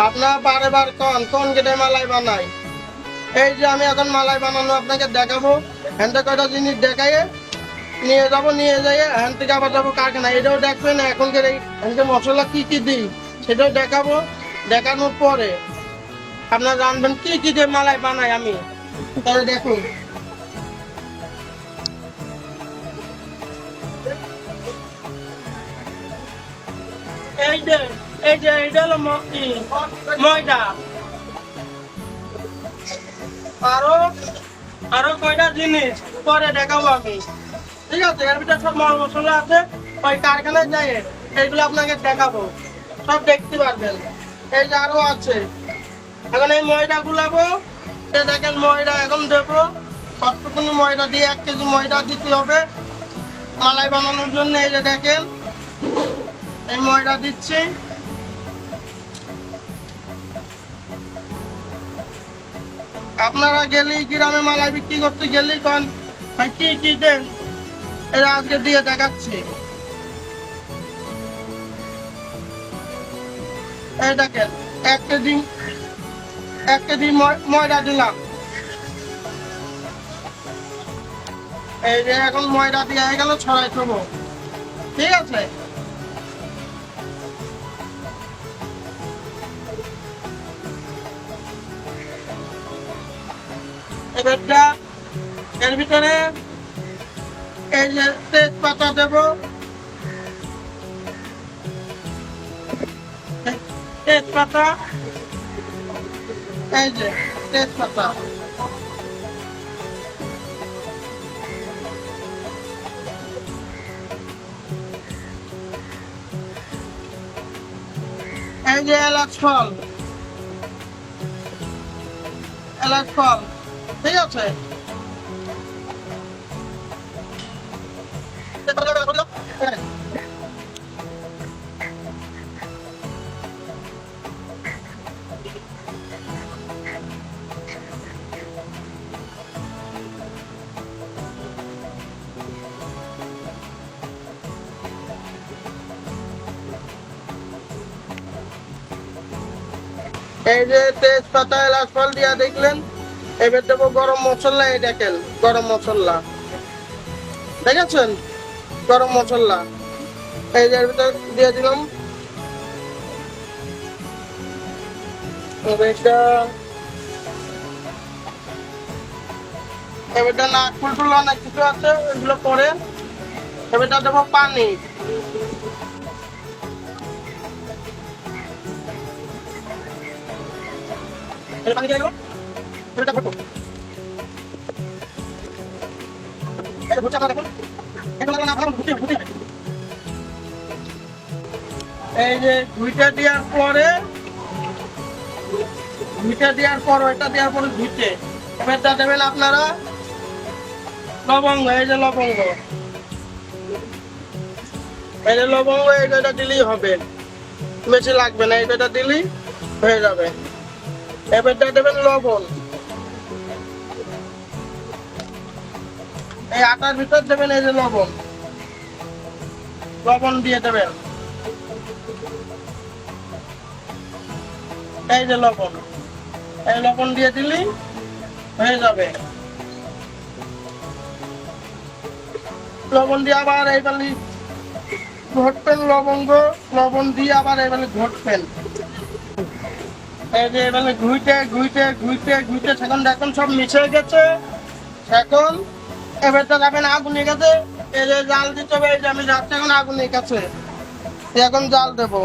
আপনার বারে কোন কোন গেটে মালাই বানাই। এই যে আমি এখন মালাই বানানো আপনাকে দেখাবো। হ্যান্ডে কয়টা জিনিস দেখাইয়ে নিয়ে যাবো, নিয়ে যাইয়ে হ্যান্ড থেকে আবার যাবো কারখানা। এটাও দেখবেন এখনকার এই হ্যান্ডে মশলা কি কি দিই সেটাও দেখাবো। দেখানোর পরে আপনারা জানবেন কি কি দিয়ে মালাই বানাই আমি। তাহলে দেখুন, এই যে এইটা হলো ময়দা। আরো আরো কয়টা জিনিস পরে দেখাবো আমি, ঠিক আছে? এর ভিতরে সব মাল মশলা আছে, ওই কারখানায় যাই এইগুলো আপনাকে দেখাবো, সব দেখতে পারবেন। এই যে আরো আছে। এখন এই ময়দা গুলাবো, দেখেন ময়দা এখন দেবো। কতটুকুনি ময়দা দিয়ে 1 কেজি ময়দা দিতে হবে মালাই বানানোর জন্য। এই যে দেখেন এই ময়দা দিচ্ছি। আপনারা গেলেই গ্রামে মালাই বিক্রি করতে গেলেই কন ভাই কি কি দেন, এরা আজকে দিয়ে দেখাচ্ছি। এই দেখেন 1 কেজি ময়দা দিলাম। এই যে এখন ময়দা দিয়ে গেল, ছড়াই থবো, ঠিক আছে? এবারটা এর ভিতরে এই যে তেজপাতা দেব, তেজপাতা, এই যে তেজপাতা, এই যে এলাচ ফল, ঠিক আছে? এই যে তেজপাতা এলাচ ফল দিয়া দেখলেন। এবার দেবো গরম মশলা। এই দেখেন গরম মশলা, দেখেছেন? গরম মশলা এই যে ভিতরে দিয়ে দিলাম। এবারটা নাক ফুল অনেক কিছু আছে, ওইগুলো পরে এবারটা দেবো পানি। পানি দিয়ে দেবো, এটা ফুটো। এই যে ঘুইটা দেওয়ার পরে ওইটা দেওয়ার পরে ঘুইটে এবারটা দেবেন আপনারা লবঙ্গ। এই যে লবঙ্গ, এই কয়টা দিলেই হবে, বেশি লাগবে না। এই কয়টা দিলেই হয়ে যাবে। এবারটা দেবেন লবণ। এই আটার ভিতর দেবেন এই যে লবণ দিয়ে দেবেন। এই যে লবণ দিয়ে দিলেই হয়ে যাবে। লবণ দিয়ে আবার এইবারে ঘটবেন, লবণ দিয়ে আবার এইবারে ঘটবেন। এই যে এবারে ঘুইটে এখন দেখুন সব মিশে গেছে। এখন এবারটা যাবেন আগুনের কাছে। এই যে জাল দিতে হবে। এই যে আমি যাচ্ছি এখন আগুনের কাছে, এখন জাল দেবো,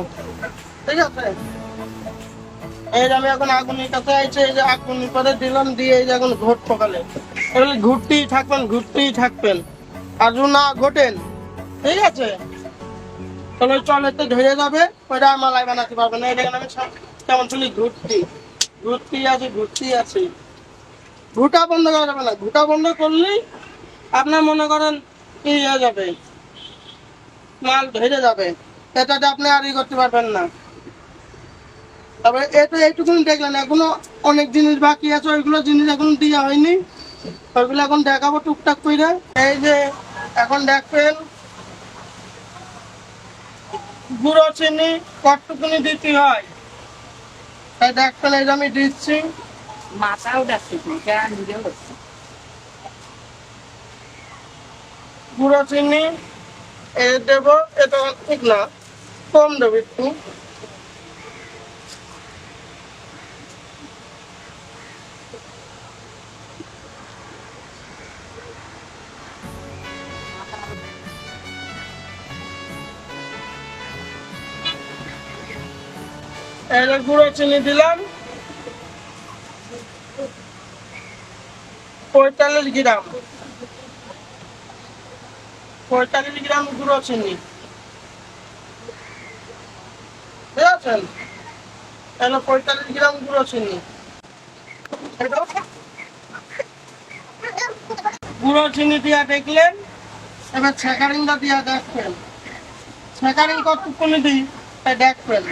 ঠিক আছে? এই যে আমি এখন আগুনের কাছে আইছি। এই যে আগুন করে দিলাম, দিয়ে এই যে এখন ঘট পকালে এবারে ঘুরতেই থাকবেন। আর না ঘটেন, ঠিক আছে? তাহলে চলে তো ধরে যাবে, ওইটা মালাই বানাতে পারবে না। এই দেখেন আমি কেমন শুনি ঘুরতেই আছি। ঘুটা বন্ধ করা যাবে না। ঘুটা বন্ধ করলেই আপনার মনে করেন কি হয়ে যাবে, মাল ধরে যাবে। এটাতে আপনি আর করতে পারবেন না। তবে এটা এইটুকুনি দেখলেন, এখনো অনেক জিনিস বাকি আছে। ওইগুলো জিনিস এখন দেওয়া হয়নি, ওইগুলো এখন দেখাবো টুকটাক করে। এই যে এখন দেখবেন গুঁড়ো চিনি কতটুকুনি দিতে হয়। এই দেখবেন এই যে আমি দিচ্ছি মাথাও ডাকছে নিজেও ডাকছে। গুঁড়ো চিনি এই দেবো, এটা ঠিক না, কম দেবো একটু। এই যে গুঁড়ো চিনি দিলাম 45 গ্রাম, 45 গ্রাম গুঁড়ো চিনি, ঠিক আছে? এলো 45 গ্রাম গুঁড়ো চিনি। গুঁড়ো চিনি দিয়া দেখলেন, এবার ছেঁকারিংটা দিয়া দেখবেন, ছেঁকারিং কতক্ষণ দিই তাই দেখবেন।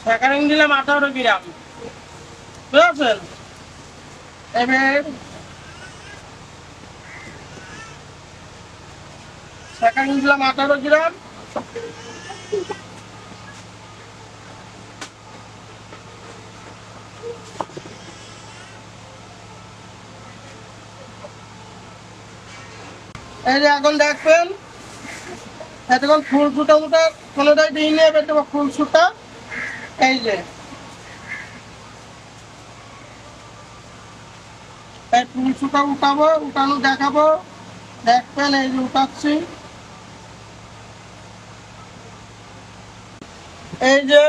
ছেঁকারিং দিলাম 18 গ্রাম, বুঝেছেন? এবার ছেঁকারিং দিলাম 18 গ্রাম, এই যে এখন দেখবেন এতক্ষণ ফুল সুতা মুটা কোনোটাই দিইনি, এবার দেবো ফুল সুতা। এই যে এই ফুল সুতা উঠাবো, উঠানো দেখাবো, দেখবেন এই যে উঠাচ্ছি, এই যে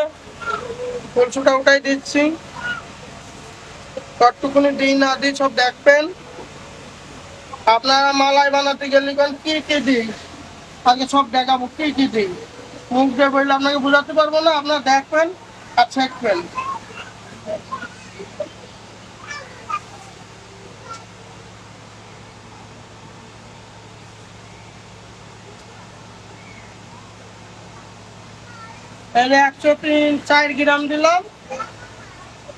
ফুল সুতা উঠাই দিচ্ছি, কতটুকুনি দিই না দিই সব দেখবেন। আপনারা মালাই বানাতে গেলে কি কি দিই আগে সব দেখাবো, কি কি দিই, মুখ দিয়ে বললে আপনাকে বোঝাতে পারবো না, আপনারা দেখবেন আর শেখবেন। তাহলে 104 গ্রাম দিলাম,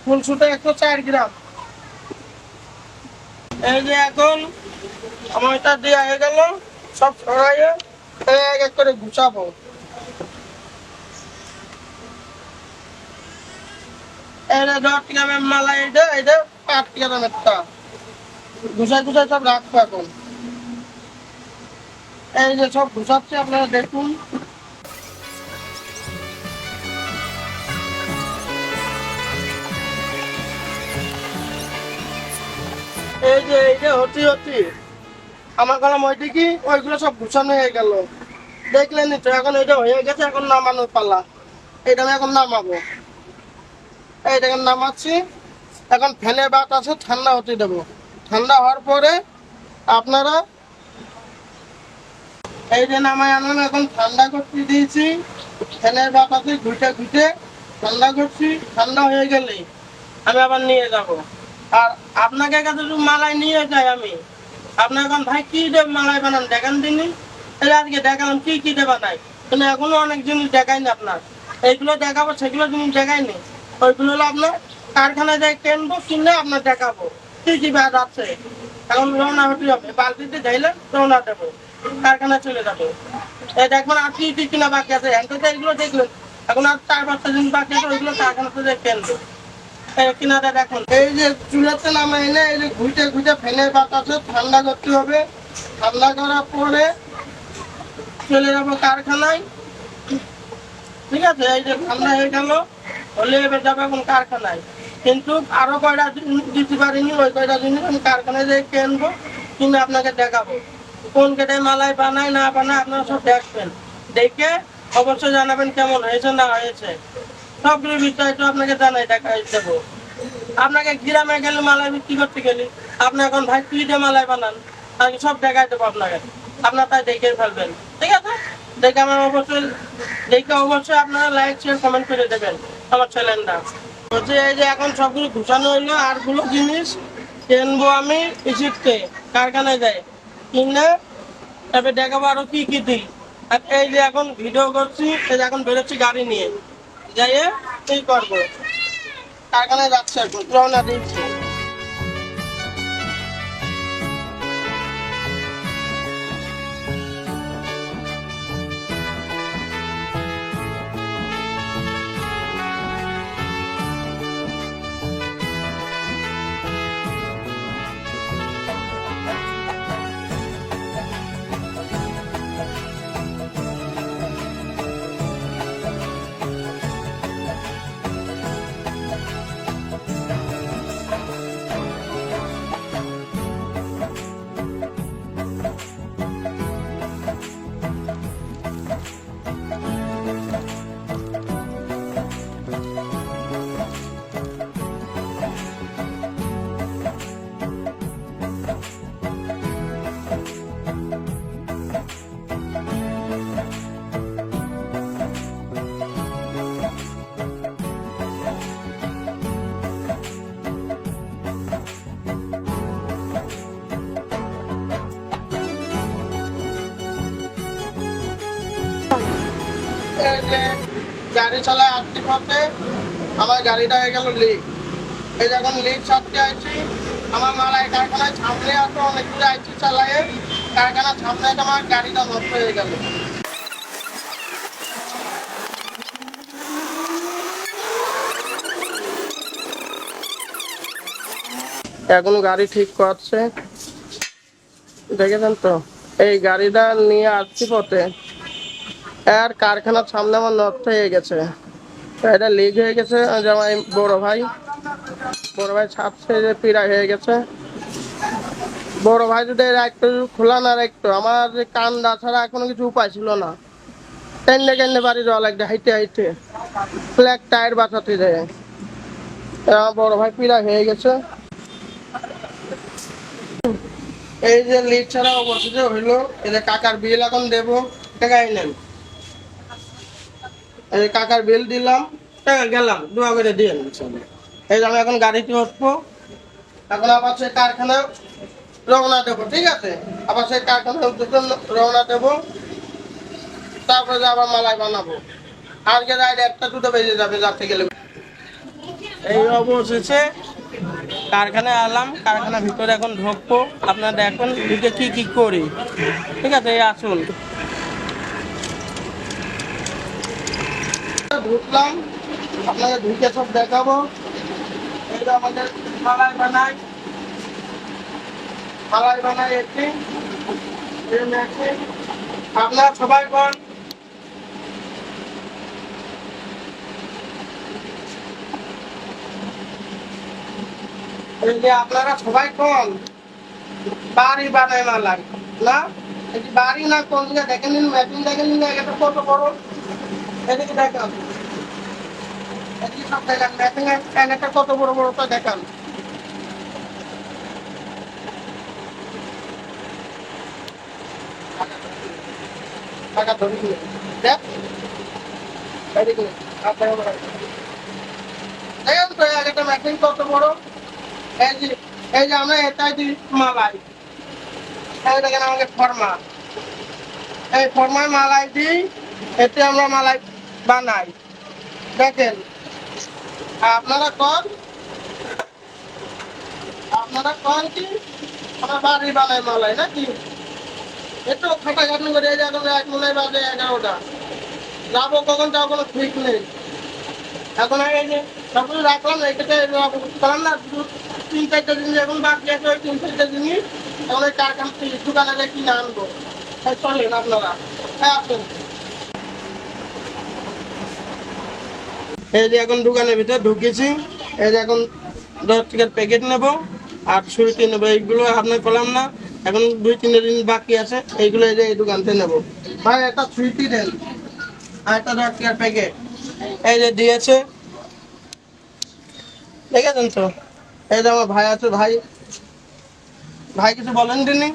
ফুল সুতা 104 গ্রাম। এই যে এখন আমার এটা দেওয়া হয়ে গেল, সব সরাইয়ে এক এক করে গুছাবো। এটা 10 গ্রামের মালা, এটা 8 গ্রামেরটা গুছাই গুছাই সব রাখবো এখন। এই যে সব গুছাচ্ছি, আপনারা দেখুন। এই যে হচ্ছি আমার গলাম ওইটি কি ওইগুলো সব গুছানো হয়ে গেল, দেখলেনি তো? এখন এটা হয়ে গেছে, এখন নামানোর পালা। এটা আমি এখন নামাবো, এইটা এখন নামাচ্ছি। এখন ফ্যানের বাতাসে ঠান্ডা হতে দেবো, ঠান্ডা হওয়ার পরে আপনারা এই যে নামাই আনলাম, এখন ঠান্ডা করতে দিয়েছি, ফ্যানের বাতাসে ঘুটে ঘুটে ঠান্ডা করছি। ঠান্ডা হয়ে গেলে আমি আবার নিয়ে যাব। আর আপনাকে কাছে যদি মালাই নিয়ে যাই আমি, আপনার এখন ভাই কি দিয়ে মালাই বানান দেখান দিনই। তাহলে আজকে দেখালাম কি কি দিয়ে বানাই, কিন্তু এখনো অনেক জিনিস দেখায়নি আপনার। এইগুলো দেখাবো, সেগুলো জিনিস দেখায়নি। ওইগুলো হলো আপনার কারখানায় যাই কিনবো, কিনে আপনার দেখাবো কি কি ব্যাগ আছে। এখন রওনা হতে হবে, বালতিতে যাইলে রওনা দেবো, কারখানায় চলে যাবো। এই দেখবেন আর কি কি কিনা বাকি আছে, হ্যান্ডতে এগুলো দেখলেন। এখন আর 4-5টা জিনিস বাকি আছে, ওইগুলো কারখানাতে যাই কিনবো। কিনাটা দেখুন, এই যে চুলাতে নামাই এনে এই যে ঘুটে ঘুটে ফ্যানের বাতাসে ঠান্ডা করতে হবে। ঠান্ডা করার পরে চলে যাবো কারখানায়, ঠিক আছে? এই যে ঠান্ডা হয়ে গেল, হলে এবার যাবো এখন কারখানায়। কিন্তু আরো কয়টা জিনিস দিতে পারিনি, ওই কয়টা জিনিস আমি কারখানায় যাই কিনবো, কিনে আপনাকে দেখাবো কোন কেটে মালাই বানায় না বানায়। আপনারা সব দেখবেন, দেখে অবশ্যই জানাবেন কেমন হয়েছে না হয়েছে। সবগুলো বিস্তারিত আপনাকে জানাই দেবো। আপনাকে গ্রামে গেলে মালাই বিক্রি করতে গেলে আপনি এখন ভাই কি দিয়ে মালাই বানান, আমি সব দেখাই দেবো আপনাকে, আপনার তাই দেখে ফেলবেন, ঠিক আছে? দেখে অবশ্যই আপনারা লাইক শেয়ার কমেন্ট করে দেবেন আমার চ্যানেলটা। বলছি এই যে এখন সবগুলো ঘুষানো হইলো, আর গুলো জিনিস কিনবো আমি ইজিপ্টে কারখানায় যাই, কিনে তারপরে দেখাবো আরো কি কি দিই। আর এই যে এখন ভিডিও করছি, এই যে এখন বেরোচ্ছি গাড়ি নিয়ে, যাইয়ে এই করবো, কারখানায় যাচ্ছে এখন, রওনা দিচ্ছি। এই যে গাড়ি চালায় আসতে পথে আমার গাড়িটা হয়ে গেল লিক। এই যে এখন লিক ছাড়তে আইছি, আমার মালাই কারখানায় সামনে আসো অনেক দূরে আইছি চালায়, কারখানার সামনে আমার গাড়িটা নষ্ট হয়ে গেল। এখন গাড়ি ঠিক করছে, দেখেছেন তো, এই গাড়িটা নিয়ে আসছি পথে, আর কারখানার সামনে আমার নষ্ট হয়ে গেছে, এটা লিক হয়ে গেছে। আমার বড় ভাই ছাপছে যে পিড়া হয়ে গেছে। বড় ভাই যদি একটু খোলা না রাখতো, আমার যে কান্দা ছাড়া কোনো কিছু উপায় ছিল না। কেন্দ্রে কেন্দ্রে বাড়ি যাওয়া লাগবে হাইটে হাইটে, ফ্ল্যাগ টায়ার বাঁচাতে যায়। আমার বড় ভাই পিড়া হয়ে গেছে। এই যে লিক ছাড়া অবশেষে হইলো, এই যে কাকার বিল এখন দেবো, টাকাই নেন। এই কাকার বিল দিলাম, টাকা গেলাম, দোয়া করে দিয়ে। এই যে আমি এখন গাড়িতে উঠবো, এখন আবার সেই কারখানা রওনা দেবো, ঠিক আছে? আবার সেই কারখানা রওনা দেবো, তারপরে যে আবার মালাই বানাবো। আজকে রাইড 1টা 2টা বেজে যাবে যাতে গেলে। এই অবশেষে কারখানায় আলাম, কারখানার ভিতরে এখন ঢুকবো, আপনারা এখন ঢুকে কি কি করি, ঠিক আছে? এই আসুন, ঢুকলাম, আপনাকে ঢুকে সব দেখাবো। এই যে আমাদের মালাই বানাই একটি, আপনারা সবাই কোন এই যে আপনারা সবাই কোন বাড়ি বানায় মালাই না, এই বাড়ি না কোন দিকে দেখেন, ম্যাপিং দেখেন, এটা কত বড়, এদিকে দেখান, এদিকে সব দেখান, ম্যাপিং একটা কত বড় বড় তো দেখান। টাকা ধরি দেখ, এদিকে দেখেন তো একটা ম্যাপিং কত বড়। এই যে আমরা এটাই দিই মালাই, এই দেখেন আমাকে ফর্মা, এই ফর্মায় মালাই দিই, এতে আমরা মালাই বানাই। দেখেন আপনারা কন কি আমরা বাড়ি বানাই মালাই নাকি? একটু খাটাখাটনি করে এই যে এখন 1 মনে বাজে 11টা, যাবো কখন যাবো কোনো ঠিক নেই। এখন এই যে সবগুলো রাখলাম, এটাতে করলাম না, 3-4টা জিনিস এখন বাকি আছে, ওই 3-4টা জিনিস এখন ওই কারখানা দোকানে কিনে আনবো। চলেন আপনারা, আসুন। এই যে এখন দোকানের ভিতরে ঢুকেছি, এই যে এখন 10 টাকার প্যাকেট নেবো আর সুইটি নেবো, এইগুলো আপনার করলাম না, এখন 2-3 দিন বাকি আছে, এইগুলো এই যে এই দোকান থেকে নেবো। ভাই একটা সুইটি দেন আর একটা 10 টাকার প্যাকেট, এই যে দিয়েছে, দেখেছেন তো? এই যে আমার ভাই আছে, ভাই কিছু বলেন তিনি,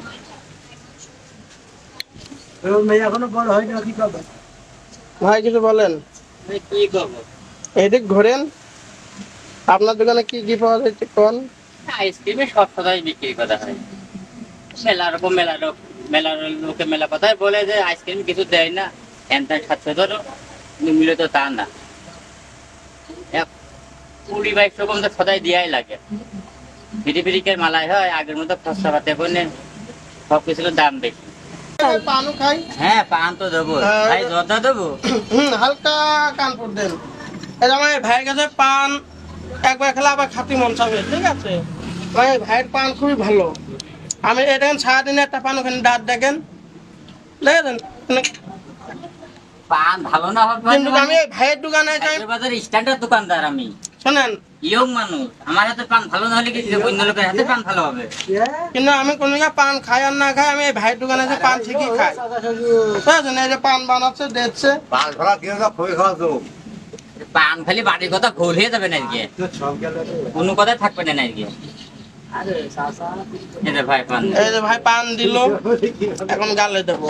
এখনো বড় হয়নি, কি করবে? ভাই কিছু বলেন। কি করবো? এদিক ঘোরেন, আপনার দোকানে কি কি পাওয়া যায় একটু কোন। আইসক্রিমে সব কথাই বিক্রি করা হয়। মেলা রকম মেলার লোকে মেলা কথাই বলে যে আইসক্রিম কিছু দেয় না, এনটা খাচ্ছে ধরো, মূলত তা না। 20-22 রকম তো সদাই দিয়াই লাগে। ফিরিফিরিকের মালাই হয়, আগের মতো খরচা পাতে বলে সবকিছুর দাম বেশি। পানও খাই। হ্যাঁ, পান তো দেবো ভাই, জর্দা দেবো। হালকা কানপুর দেন। এটা আমার ভাইয়ের কাছে পান একবার খেলে আবার খাতি মন চাবে, ঠিক আছে। আমার এই ভাইয়ের পান খুবই ভালো। আমি এটা সারাদিনে একটা পান ওখানে দাঁত দেখেন, দেখেছেন। পান ভালো না হবে কিন্তু আমি এই ভাইয়ের দোকানে যাই, বাজার স্ট্যান্ডার্ড দোকানদার আমি। শোনেন, ইয়ং মানুষ, আমার হাতে পান ভালো না হলে কি অন্য লোকের হাতে পান ভালো হবে? কিন্তু আমি কোনো জায়গায় পান খাই আর না খাই, আমি এই ভাইয়ের দোকানে যে পান ঠিকই খাই, বুঝেছেন। এই যে পান বানাচ্ছে দিচ্ছে, পান খোলা কি হলো? খুবই খাওয়া তো। পান খালি বাড়ির কথা ভুল হয়ে যাবে না আজকে, কোনো কথাই থাকবে না আজকে। এই যে ভাই পান, এই যে ভাই পান দিল, এখন গালে দেবো।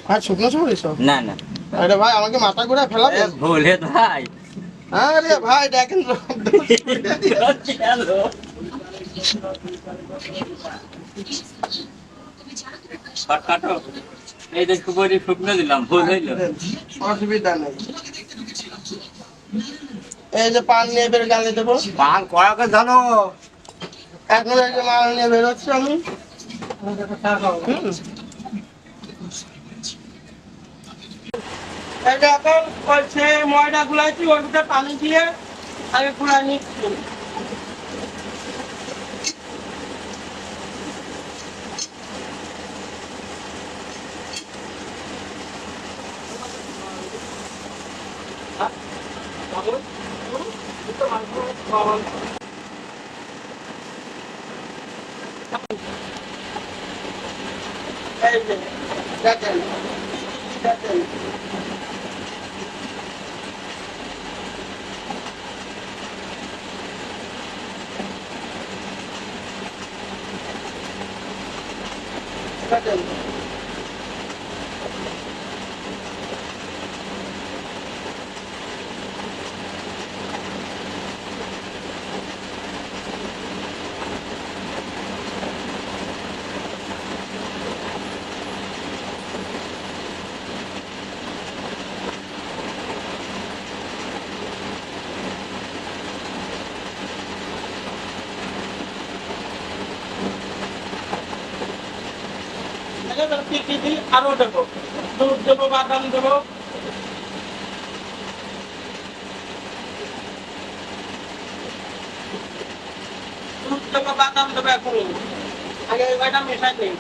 ভাই শুকনো সরিস? না না আরে ভাই আমাকে মাথা ঘুরে ফেলাবে। ভুল হে ভাই। আরে ভাই দেখেন তো। কাটো, এই যে কুপুরি শুকনো দিলাম, ভুল হইলো। অসুবিধা নেই। এই যে পান নিয়ে বের গালে দেবো। পান কড়াকে জানো? এখন এই যে মাল নিয়ে বেরোচ্ছি আমি। এই যে এখন ওই সে ময়দা গুলাইছি, ওর ভিতরে পানি দিয়ে আগে গুলাই নিচ্ছি। এই যে দেখেন, দেখেন। দেখেন। কি কি দিই আরো দেবো, দুধ দেবো, বাদাম দেবো। দুধ দেবো, বাদাম দেবো এখনই। আগে ওইটা মেশাই দিই,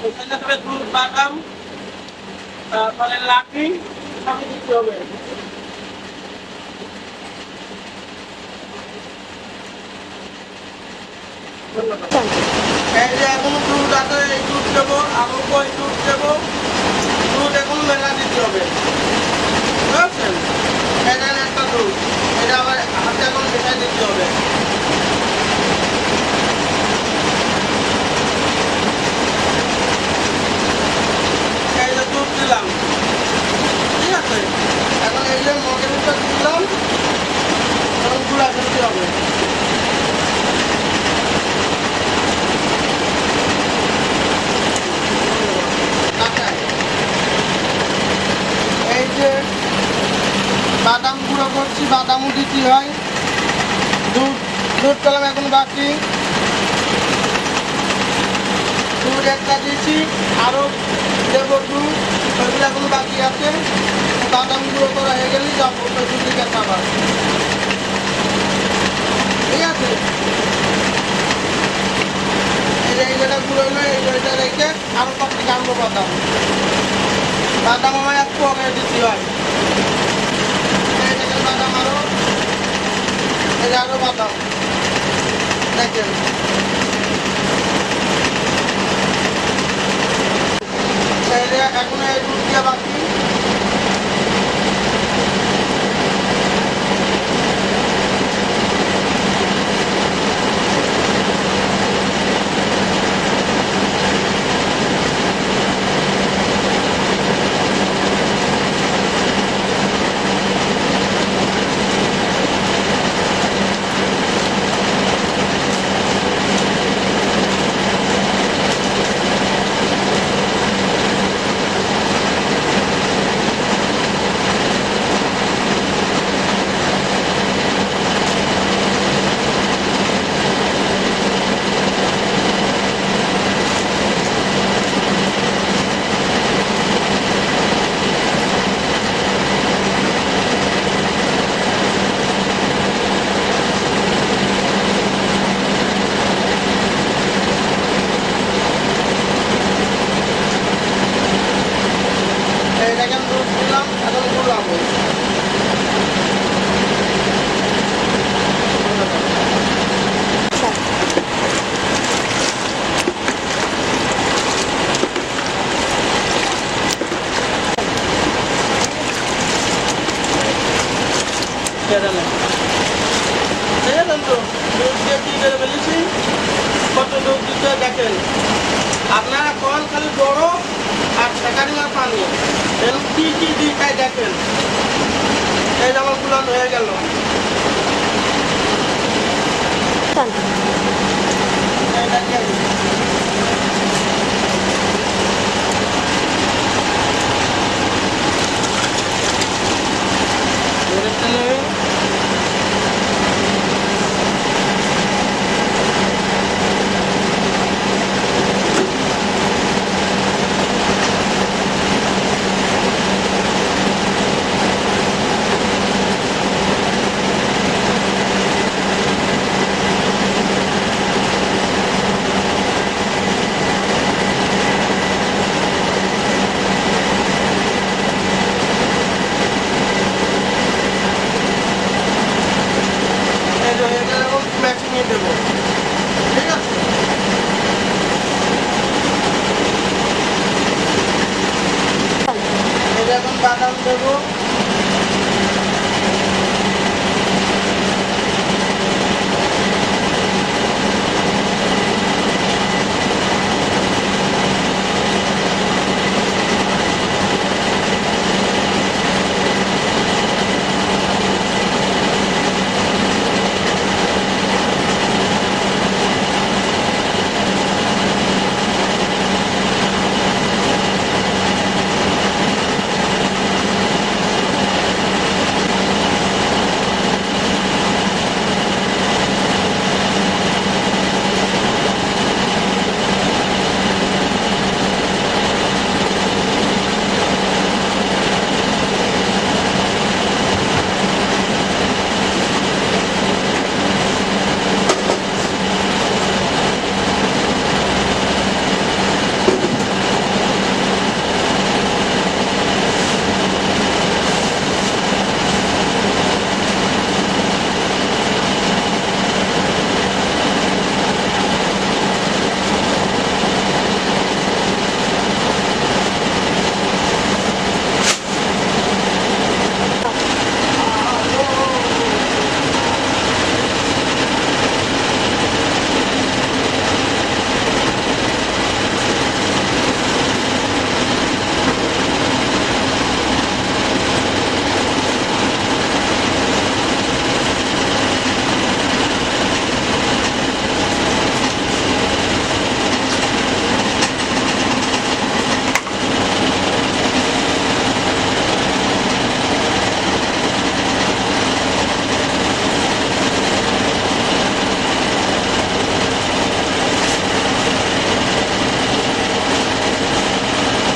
মেশাইলে তবে দুধ, বাদাম, তারপরে লাঠি সবই দিতে হবে। এই যে এখন দুধ আছে, এই দুধ দেবো, আরো ওই দুধ দেবো। দুধ এখন মেলা দিতে হবে, বুঝছেন। এটা একটা দুধ, এটা আবার হাতে এখন মেশাই দিতে হবে। এই যে দুধ দিলাম, ঠিক আছে। এখন এই যে মগের ভিতর দিলাম, এখন গুঁড়া দিতে হবে। এই যে বাদাম গুঁড়ো করছি, বাদামও দিতে হয়। দুধ দুধ পেলাম এখন বাকি, দুধ একটা দিয়েছি, আরো দেবো দুধ, ওইগুলো এখন বাকি আছে। বাদাম গুঁড়ো করা হয়ে গেলেই যাবো দুদিকে খাবার, ঠিক আছে। এই যে এইটা গুঁড়ো হলো, এইটা রেখে আরো কয়েকটি আনবো বাদাম। বাদাম আমার একটু আগে দিতে হয়। এই দেখেন বাদাম আরো, এই যে আরো বাদাম দেখেন। এই যে এখন এই দুধ দিয়ে বাকি। যাবে। দেখেছেন তো দুধ দিয়ে কি করে ফেলেছি, কত দুধ দিতে দেখেন। আপনারা কল খালি বড় আর ছেকারি আর পানি এর কি কি দিই তাই দেখেন। এই যেমন গুলান হয়ে গেল। এই দেখেন। ধরেছেন? এই যে এটা এরকম ম্যাচিংয়ে দেবো, ঠিক আছে? এটা এখন বাদাম দেবো,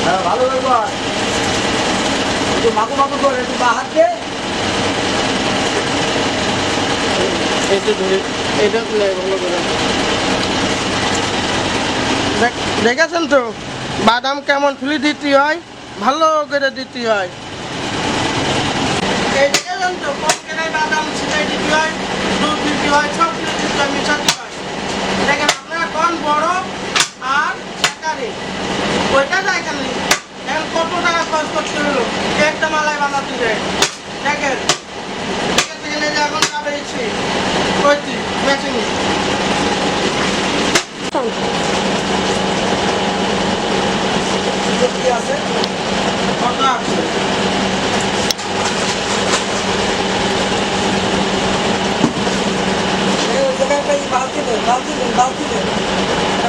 হ্যাঁ ভালো ব্যাপার, একটু মাকু মাকু করে একটু বা হাত দিয়ে এটা ধরে এটা তুলে ভালো করে। দেখেছেন তো বাদাম কেমন ফুলি দিতে হয়, ভালো করে দিতে হয়। এই দেখেছেন তো কম করে বাদাম ছিটাই দিতে হয়, দুধ দিতে হয়, সব কিছু দিতে হয়, মিশাতে হয়। দেখেন আপনারা কোন বড় আর ছেকারি ওইটা দেখেন এখন কত টাকা খরচ করতে হলো একটা মালায় বানাতে যায়। দেখেন ঠিক আছে, এই যে এখন যাবে ইচ্ছে কইছি মেশিন কি আছে কত আছে। ওই জায়গায় একটা বালতি দেন, বালতি দেন, বালতি দেন,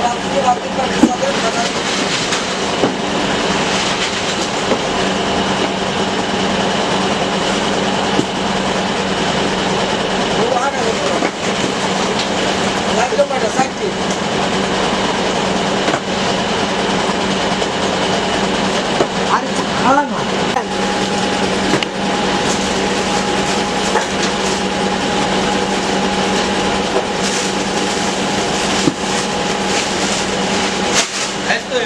বালতি দিয়ে বালতির পর সাথে লাগলো কয়টা সাইডটি আরে খাওয়া না Este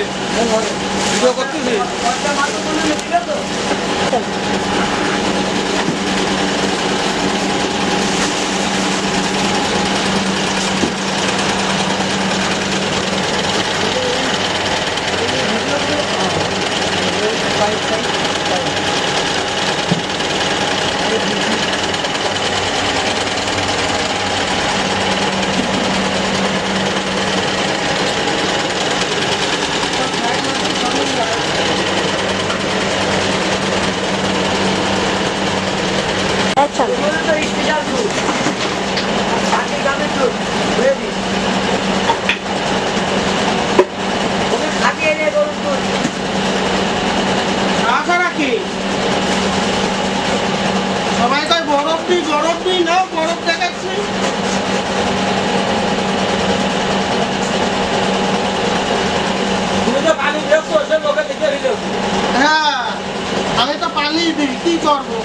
পানি দিই, কি করবো?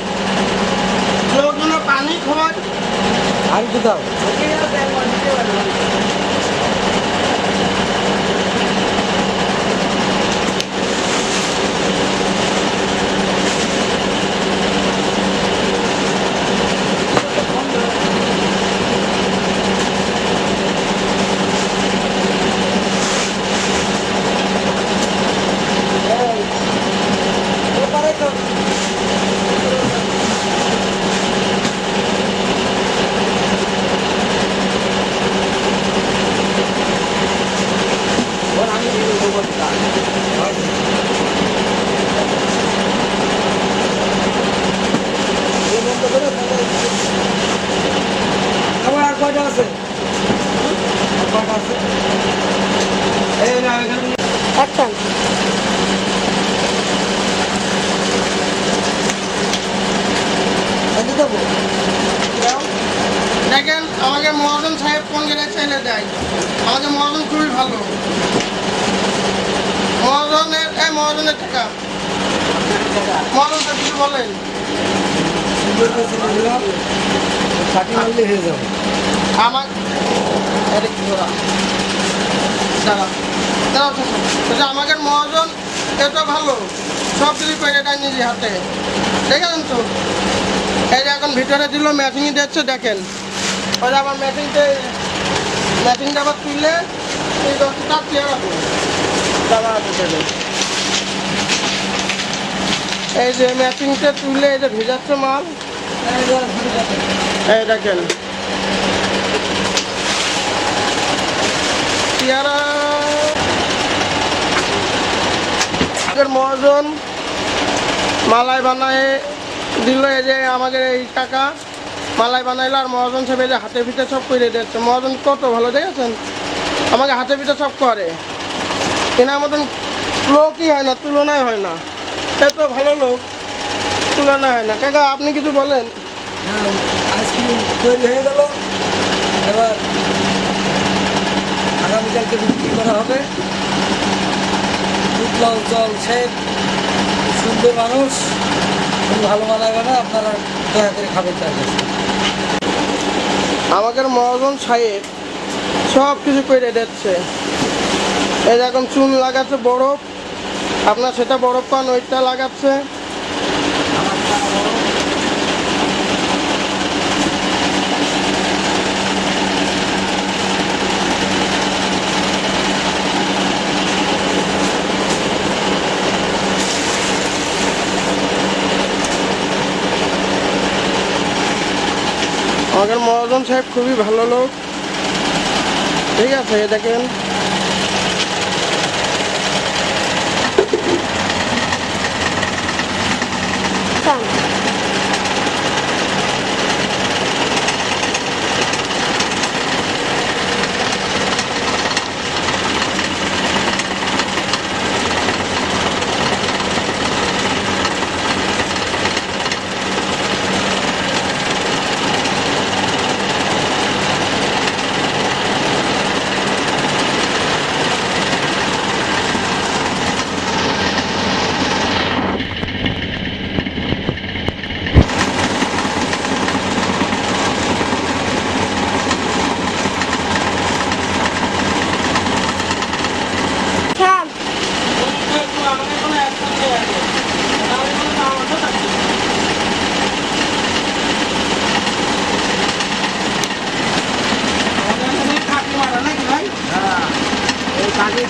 লোকজন পানি খাওয়ায়। আর একটু দাও। আমার আর কয়টা আছে? আর কয়টা আছে? এই না এখানে আচ্ছা, এনে দেবো। দেখেন আমাকে মহাজন সাহেব কোন জায়গায় ছেলে দেয়। আমাদের মহাজন খুবই ভালো। মহাজনের টাকা মহাজন সাহেব কিছু বলেন। সুন্দর করে ছেলে দিলাম। ছাটি মারলে হয়ে যাবে। আমার এটা কি করা? দাঁড়া দাঁড়া, বলছে আমাকে মহাজন এত ভালো, সব কিছু করে দেয় নিজে হাতে। দেখেন তো, এই যে এখন ভিতরে দিল ম্যাচিংই দিচ্ছে, দেখেন ওই যে আবার ম্যাচিংটা আবার তুললে এই দশটা চেয়ার আছে এই যে ম্যাচিংটা তুললে এই যে ভিজাচ্ছে মাল, এই দেখেন চেয়ারা। আগের মহাজন মালাই বানায় দিল, এই যে আমাদের এই টাকা মালাই বানাইলো, আর মহাজন সাহেব এই যে হাতের ভিতরে সব করে দিচ্ছে। মহাজন কত ভালো, দেখেছেন আমাকে হাতের ভিতরে সব করে। কেনার মতন লোকই হয় না, তুলনায় হয় না। এত ভালো লোক, তুলনা হয় না। কাকা আপনি কিছু বলেন। আইসক্রিম তৈরি হয়ে গেল। এবার আগামীকালকে বিক্রি করা হবে। উৎলাল জল শেখ সুন্দর মানুষ, খুব ভালো মানায় না, আপনারা দয়া করে খাবেন তার কাছে। আমাদের মহাজন সাহেব সব কিছু করে দিচ্ছে। এই যে এখন চুন লাগাচ্ছে বরফ, আপনার সেটা বরফ পান ওইটা লাগাচ্ছে। আমাদের মহাজন সাহেব খুবই ভালো লোক, ঠিক আছে। এই দেখেন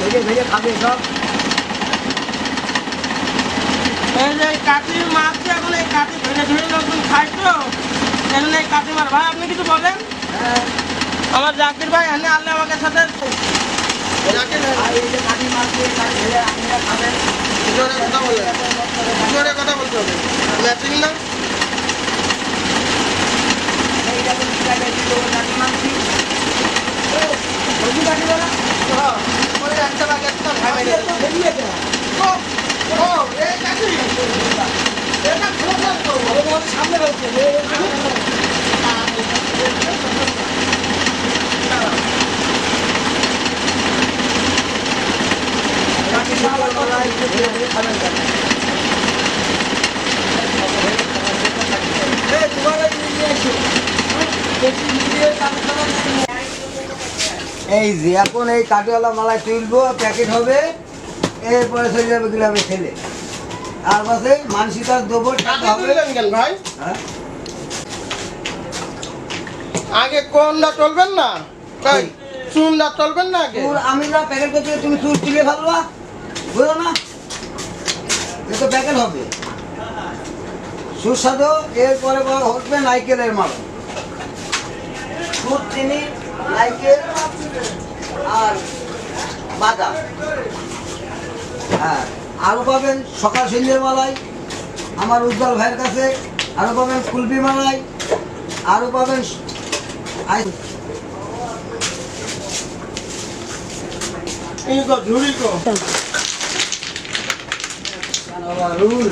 ভেজে ভেজে খাবে সব। এই যে কাঠি মারছে, এখন এই কাঠি ধরে ধরে লোকজন খায় তো, এই জন্য এই কাঠি মার। ভাই আপনি কিছু বলেন। আমার জাকির ভাই এনে আনলে আমাকে সাথে জাকির ভাই, আর এই যে কাঠি মাছকে কাঠি ভেজে আপনারা খাবেন। জোরে কথা বলে, জোরে কথা বলতে হবে, ম্যাচিং না। এইটা তো জায়গায় দিল কাঠি মাছকি ওই কাঠি বলা হ্যাঁ, ওই একটা বাকি একটা ভাই মেরে তো বেরিয়ে গেল। ও ও এই কাঠি এটা খোলা করবো। ওর সামনে রয়েছে কাঠি মালা করা একটু ধীরে ধীরে খাবেন। এই যে এখন এই কাঠিওয়ালা মালাই তুলবো, প্যাকেট হবে, এরপরে চলে যাবে গ্রামে ছেলে। আর পাশে মানসিকার দেবো, টাকা হবে। কেন ভাই হ্যাঁ? আগে কোনটা চলবেন না তাই চুনটা চলবেন না আগে চুল আমি যা প্যাকেট করতে তুমি চুল তুলে ফেলবা, বুঝো না? এ তো প্যাকেট হবে সুস্বাদু। এরপরে হচ্ছে নাইকেলের মাল, দুধ, চিনি, নাইকেল আর বাদাম। হ্যাঁ, আরও পাবেন সকাল সন্ধ্যের মালাই আমার উজ্জ্বল ভাইয়ের কাছে, আরও পাবেন কুলফি মালাই, আরও পাবেন এই তো ঝুড়ি তো রুল।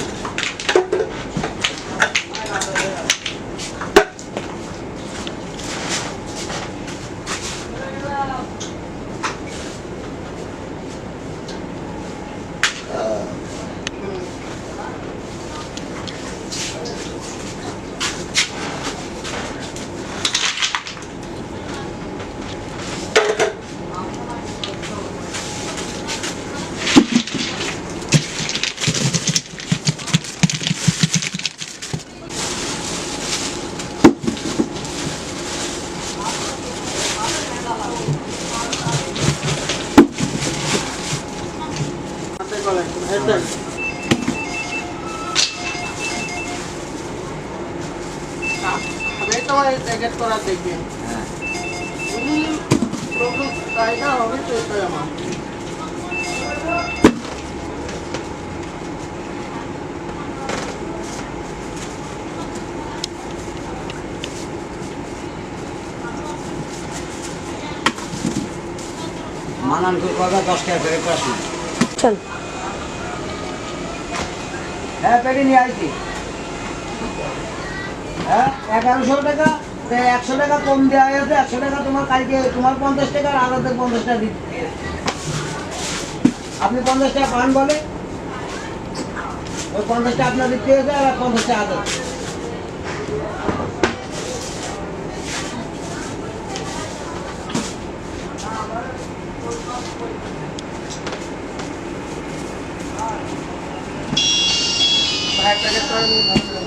তোমার প্যাকেট করা দেখবে জায়গা হবে তো এটাই আমার মানান করে কথা 10 টাকা করে পাচ্ছি। চল হ্যাঁ, পেটে নিয়ে আসছি। হ্যাঁ, 1100 টাকা, 100 টাকা কম দেওয়া হয়েছে। 100 টাকা তোমার কালকে, তোমার 50 টাকা আর আলাদা 50 টাকা দিতে। আপনি 50 টাকা পান বলে, ওই 50 টাকা আপনার দিতে হয়েছে আর 50 টাকা আলাদা। প্যাকেট করে নিয়ে ভালো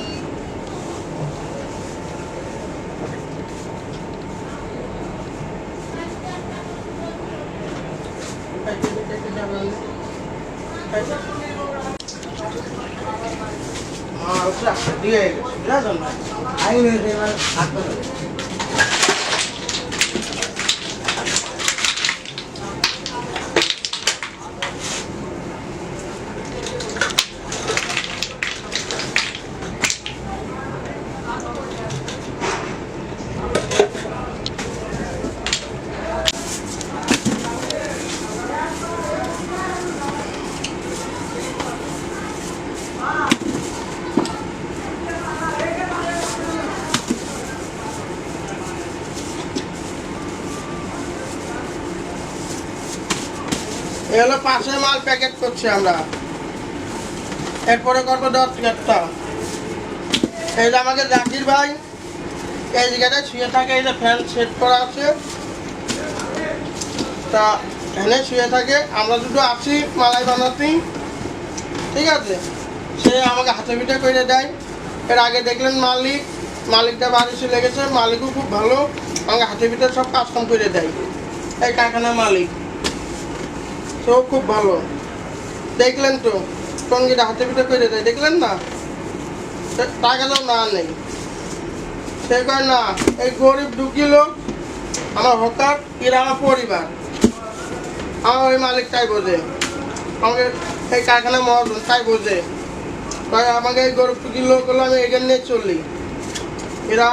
দিয়ে বুঝলেন ভাই আইন হয়েছে, এবার থাকতে হবে। এ হলো পাশের মাল প্যাকেট করছি আমরা এরপরে করবো 10 প্যাকেটটা এই যে আমাকে জাকির ভাই এই জায়গাটায় শুয়ে থাকে এই যে ফ্যান সেট করা আছে তা ফ্যানে শুয়ে থাকে আমরা দুটো আছি মালাই বানাতেই ঠিক আছে সে আমাকে হাতে পিঠে করে দেয় এর আগে দেখলেন মালিকটা বাড়ি চলে গেছে মালিকও খুব ভালো আমাকে হাতে পিঠে সব কাজকাম করে দেয় এই কারখানার মালিক তো খুব ভালো দেখলেন তো সঙ্গীটা হাতে পিঠে করে দেয় দেখলেন না টাকা দাও না নেই সে কয় না এই গরিব দুঃখী লোক আমার হকার এরা আমার পরিবার আমার ওই মালিকটাই বোঝে আমাকে এই কারখানার মহাজন তাই বোঝে তাই আমাকে এই গরিব দুঃখী লোক হলো আমি এখানে নিয়ে চলি এরা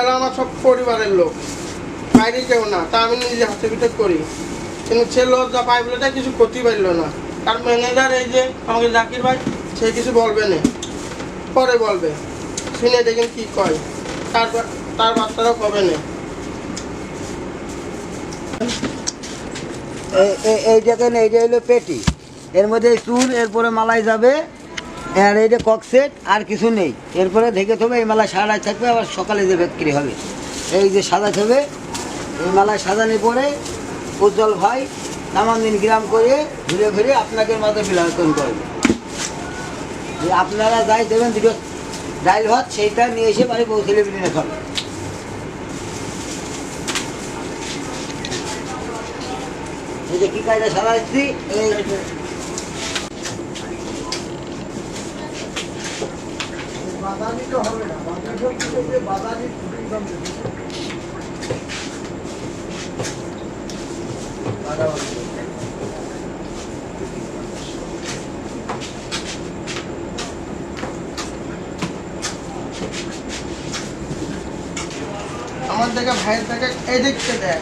হলো আমার সব পরিবারের লোক বাইরে কেউ না তা আমি নিজে হাতে পিঠে করি কিন্তু সে লজ্জা পাই বলে তাই কিছু ক্ষতি পারল না তার ম্যানেজার এই যে আমাকে জাকির ভাই সে কিছু বলবে না পরে বলবে শুনে দেখেন কি কয় তার বাচ্চারাও কবে না এই দেখেন, এইটা হলো পেটি, এর মধ্যে চুল, এরপরে মালাই যাবে, আর এইটা ককসেট, আর কিছু নেই। এরপরে ঢেকে থবে, এই মালা সারা রাত থাকবে, আবার সকালে যে বিক্রি হবে। এই যে সাদা ছবে এই মালায় সাজানি পরে উজ্জ্বল ভাই নামান দিন গ্রাম করে ঘুরে ঘুরে আপনাকে মাঝে বিতরণ করবে। যে আপনারা যাই দেবেন দুটো ডাইল ভাত সেইটা নিয়ে এসে বাড়ি পৌঁছে বিলিয়ে খাবে। এই যে কি কাজটা সাজাচ্ছি এই বাদামি তো হবে না, বাদামি আমার দেখে ভাইয়ের দেখে এই দিকতে দেখ,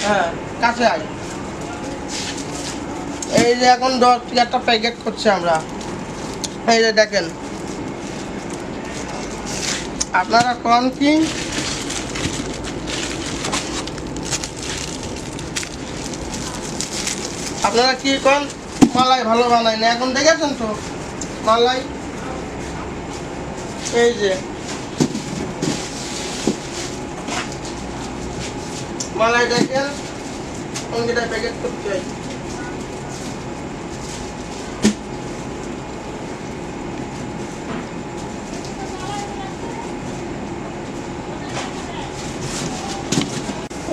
হ্যাঁ কাছে আয়। এই যে এখন 10 টাকার প্যাকেট করছি আমরা, এই যে দেখেন। আপনারা কোন কি আপনারা কি কোন মালাই ভালো বানাই না? এখন দেখেছেন তো মালাই, এই যে মালাই দেখেন কোনটা প্যাকেট করতে হয়।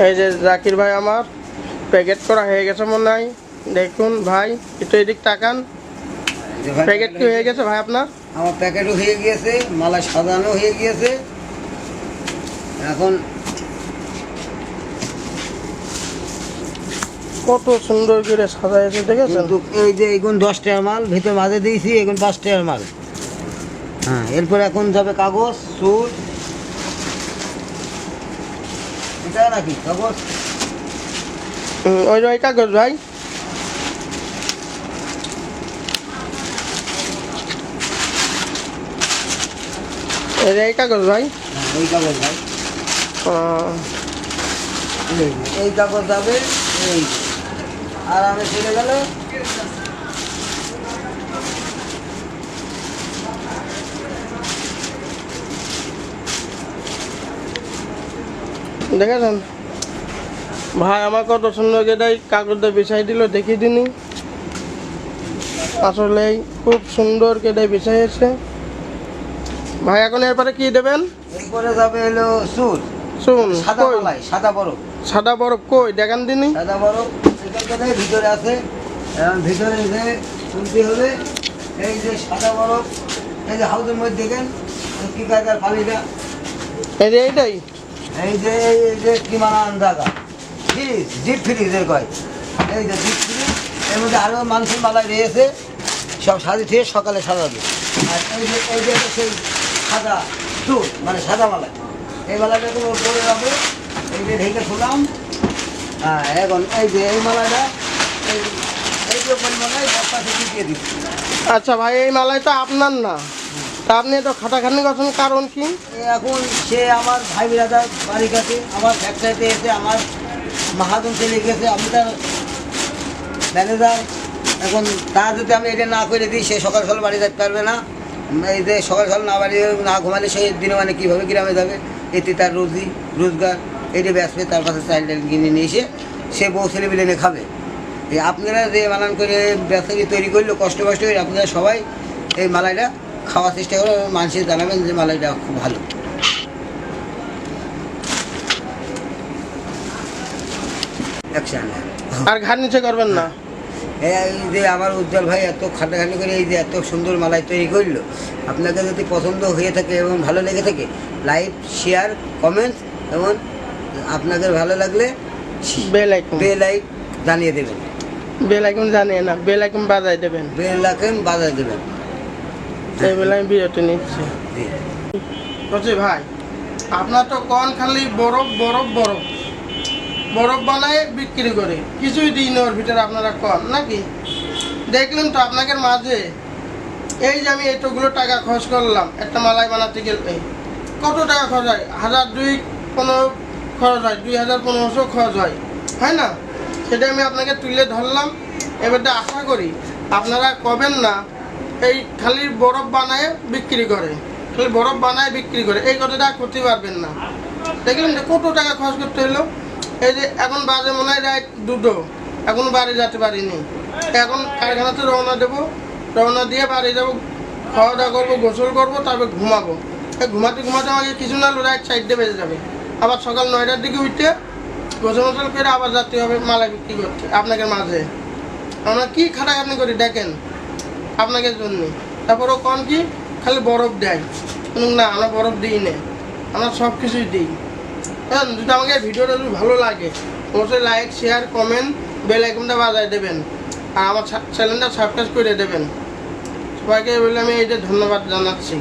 এই যে জাকির ভাই আমার প্যাকেট করা হয়ে গেছে মনে হয়, দেখুন ভাই একটু এদিক তাকান। প্যাকেট কি হয়ে গেছে ভাই আপনার? আমার প্যাকেটও হয়ে গিয়েছে, মালা সাজানো হয়ে গিয়েছে। এখন কত সুন্দর করে সাজাইছে দেখেছেন? কিন্তু এই যে এগুন 10 টাকার মাল ভিতরে মাঝে দিয়েছি, এগুন 5 টাকার মাল। হ্যাঁ, এরপর এখন যাবে কাগজ, সুর, এটা নাকি কাগজ, ওই কাগজ ভাই। এই কাগজ ভাই, ওই কাগজ ভাই, এই কাগজ যাবে এই, আর আমি চলে গেল দেখেছেন ভাই আমার কত সুন্দর যেটাই কাগজটা বিছাই দিল, দেখিয়ে দিনি। আসলে খুব সুন্দর কেটে বিছাইছে ভাই। এখন এরপরে কি দেবেন? এরপরে যাবে হলো সুর, শুন সাদা মালাই, সাদা বরফ, সাদা বরফ কই দেখান দিনি। সাদা বরফ এখানটাতে ভিতরে আছে। এখন ভিতরে যে শুনতে হবে এই যে সাদা বরফ, এই যে হাউসের মধ্যে দেখেন কি কায়দার পানিটা, এই যে এইটাই, এই যে এই যে কি মানান জায়গা ফ্রিজ, ডিপ ফ্রিজের কয়, এই যে ডিপ ফ্রিজ। এর মধ্যে আরও মানুষের মালাই রয়েছে, সব সাজিয়ে থেকে সকালে সাজাবে। আর এই যে সেই সাদা চুল মানে সাদা মালাই, এই মালাটা কোনো পরে যাবে। এই যে ঢেকে শুনলাম। হ্যাঁ, এখন এই যে এই মালাটা এই যে পরিমাণে বস্তা থেকে দিয়ে দিচ্ছি। আচ্ছা ভাই এই মালাই তো আপনার না, তা আপনি তো খাটাখাটনি করছেন কারণ কি? এখন সে আমার ভাই বিরাদার বাড়ির কাছে আমার ফ্যাক্টরিতে এসে আমার মাহাজন চলে গেছে, আমি তার ম্যানেজার। এখন তা যদি আমি এটা না করে দিই সে সকাল সকাল বাড়ি যেতে পারবে না। এই যে সকাল সকাল না বাড়ি না ঘুমালে সেই দিনে মানে কীভাবে গ্রামে যাবে? এতে তার রোজগার এটা ব্যস্ত, তার পাশে চাইল্ড কিনে নিয়ে এসে সে বউ ছেলে মিলে নিয়ে খাবে। এই আপনারা যে বানান করে ব্যবসায়ী তৈরি করলো কষ্ট করে, আপনারা সবাই এই মালাইটা খাওয়ার চেষ্টা করে মানুষের জানাবেন যে মালাইটা খুব ভালো। আর ঘাট নিচে করবেন না। এই যে আমার উজ্জ্বল ভাই এত খাটাখাটি করে এই যে এত সুন্দর মালাই তৈরি করলো, আপনাকে যদি পছন্দ হয়ে থাকে এবং ভালো লেগে থাকে লাইক, শেয়ার, কমেন্ট এবং আপনাদের ভালো লাগলে বেল আইকন জানিয়ে দেবেন। বেল আইকন জানিয়ে না, বেল আইকন বাজাই দেবেন, বেল আইকন বাজায় দেবেন। এই বেলা আমি বিরতি নিচ্ছি। বলছি ভাই আপনার তো কোন খালি বরফ বরফ বরফ বরফ বানায় বিক্রি করে, কিছুই দিন ওর ভিতরে আপনারা কম নাকি? দেখলেন তো আপনাকে মাঝে এই যে আমি এতগুলো টাকা খরচ করলাম একটা মালাই বানাতে গেলে কত টাকা খরচ হয়? 1000-1500 খরচ হয়, 2000-1500 খরচ হয়, হয় না? সেটা আমি আপনাকে তুলে ধরলাম। এবারটা আশা করি আপনারা কবেন না এই খালি বরফ বানায় বিক্রি করে, খালি বরফ বানায় বিক্রি করে, এই কথাটা করতে পারবেন না। দেখলাম যে কত টাকা খরচ করতে হলো। এই যে এখন বাজে মনে হয় রাত 2টো, এখন বাড়ি যেতে পারিনি। এখন কারখানাতে রওনা দিয়ে বাড়ি যাবো, খাওয়া দাওয়া করবো, গোসল করবো, তারপর ঘুমাবো। ঘুমাতে আমাকে কিছু না হলো রাত 4টে বেজে যাবে। আবার সকাল 9টার দিকে উঠে গোসল করে আবার যেতে হবে মালা বিক্রি করতে আপনাদের মাঝে। আমরা কি খাটাখাটনি করি দেখেন আপনাদের জন্য। তারপরও কম কি খালি বরফ দেয়, না আমরা বরফ দিই না, আমরা সব কিছুই দিই। হ্যাঁ, যদি আমাকে ভিডিওটা যদি ভালো লাগে অবশ্যই লাইক, শেয়ার, কমেন্ট, বেল আইকনটা বাজায় দেবেন, আর আমার চ্যানেলটা সাবস্ক্রাইব করে দেবেন। সবাইকে বলে আমি এই যে ধন্যবাদ জানাচ্ছি।